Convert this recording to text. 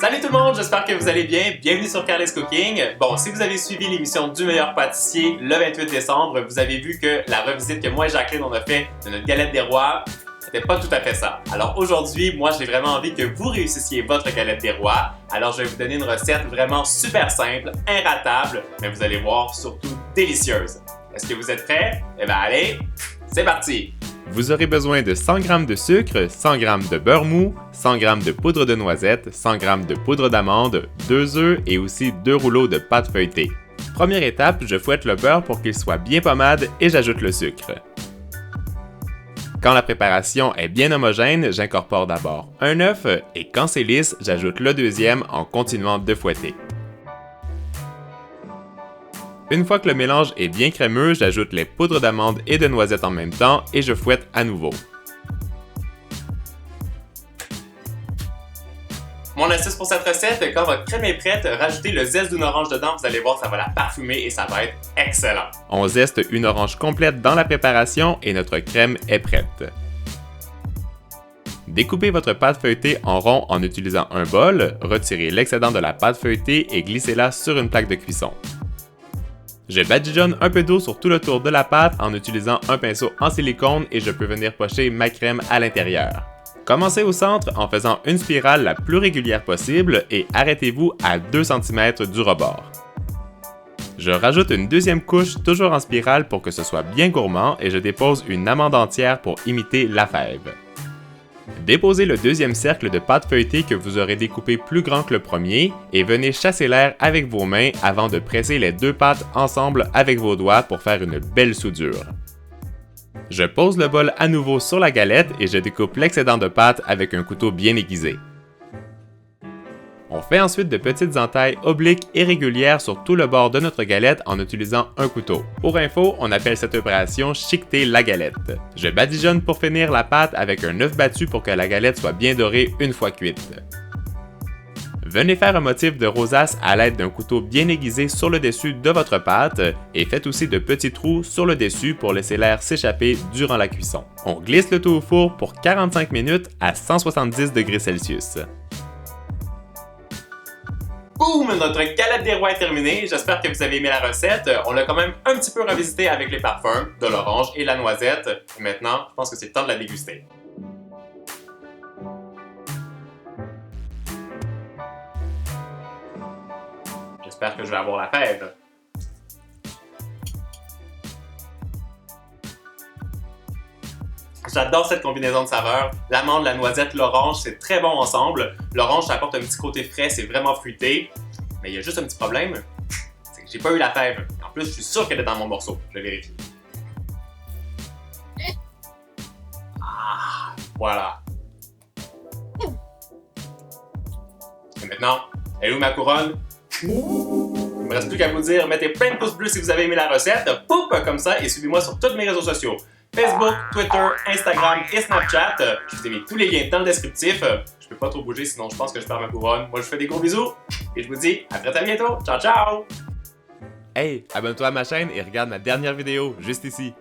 Salut tout le monde, j'espère que vous allez bien. Bienvenue sur Carly's Cooking. Bon, si vous avez suivi l'émission du meilleur pâtissier le 28 décembre, vous avez vu que la revisite que moi et Jacqueline on a fait de notre galette des rois, c'était pas tout à fait ça. Alors aujourd'hui, moi j'ai vraiment envie que vous réussissiez votre galette des rois. Alors je vais vous donner une recette vraiment super simple, inratable, mais vous allez voir surtout délicieuse. Est-ce que vous êtes prêts? Eh bien allez, c'est parti! Vous aurez besoin de 100 g de sucre, 100 g de beurre mou, 100 g de poudre de noisette, 100 g de poudre d'amande, 2 œufs et aussi 2 rouleaux de pâte feuilletée. Première étape, je fouette le beurre pour qu'il soit bien pommade et j'ajoute le sucre. Quand la préparation est bien homogène, j'incorpore d'abord un œuf et quand c'est lisse, j'ajoute le deuxième en continuant de fouetter. Une fois que le mélange est bien crémeux, j'ajoute les poudres d'amande et de noisette en même temps et je fouette à nouveau. Mon astuce pour cette recette, quand votre crème est prête, rajoutez le zeste d'une orange dedans, vous allez voir, ça va la parfumer et ça va être excellent. On zeste une orange complète dans la préparation et notre crème est prête. Découpez votre pâte feuilletée en rond en utilisant un bol, retirez l'excédent de la pâte feuilletée et glissez-la sur une plaque de cuisson. Je badigeonne un peu d'eau sur tout le tour de la pâte en utilisant un pinceau en silicone et je peux venir pocher ma crème à l'intérieur. Commencez au centre en faisant une spirale la plus régulière possible et arrêtez-vous à 2 cm du rebord. Je rajoute une deuxième couche toujours en spirale pour que ce soit bien gourmand et je dépose une amande entière pour imiter la fève. Déposez le deuxième cercle de pâte feuilletée que vous aurez découpé plus grand que le premier et venez chasser l'air avec vos mains avant de presser les deux pâtes ensemble avec vos doigts pour faire une belle soudure. Je pose le bol à nouveau sur la galette et je découpe l'excédent de pâte avec un couteau bien aiguisé. On fait ensuite de petites entailles obliques et régulières sur tout le bord de notre galette en utilisant un couteau. Pour info, on appelle cette opération chiqueter la galette. Je badigeonne pour finir la pâte avec un œuf battu pour que la galette soit bien dorée une fois cuite. Venez faire un motif de rosace à l'aide d'un couteau bien aiguisé sur le dessus de votre pâte et faites aussi de petits trous sur le dessus pour laisser l'air s'échapper durant la cuisson. On glisse le tout au four pour 45 minutes à 170 degrés Celsius. Boum! Notre galette des rois est terminée. J'espère que vous avez aimé la recette. On l'a quand même un petit peu revisité avec les parfums de l'orange et la noisette. Et maintenant, je pense que c'est le temps de la déguster. J'espère que je vais avoir la fève. J'adore cette combinaison de saveurs. L'amande, la noisette, l'orange, c'est très bon ensemble. L'orange, ça apporte un petit côté frais, c'est vraiment fruité. Mais il y a juste un petit problème, c'est que j'ai pas eu la fève. En plus, je suis sûr qu'elle est dans mon morceau. Je vais vérifier. Ah, voilà. Et maintenant, elle est où ma couronne? Il me reste plus qu'à vous dire, mettez plein de pouces bleus si vous avez aimé la recette. Poup, comme ça, et suivez-moi sur tous mes réseaux sociaux. Facebook, Twitter, Instagram et Snapchat. Je vous ai mis tous les liens dans le descriptif. Je peux pas trop bouger sinon je pense que je perds ma couronne. Moi je vous fais des gros bisous et je vous dis à très bientôt. Ciao ciao! Hey, abonne-toi à ma chaîne et regarde ma dernière vidéo juste ici.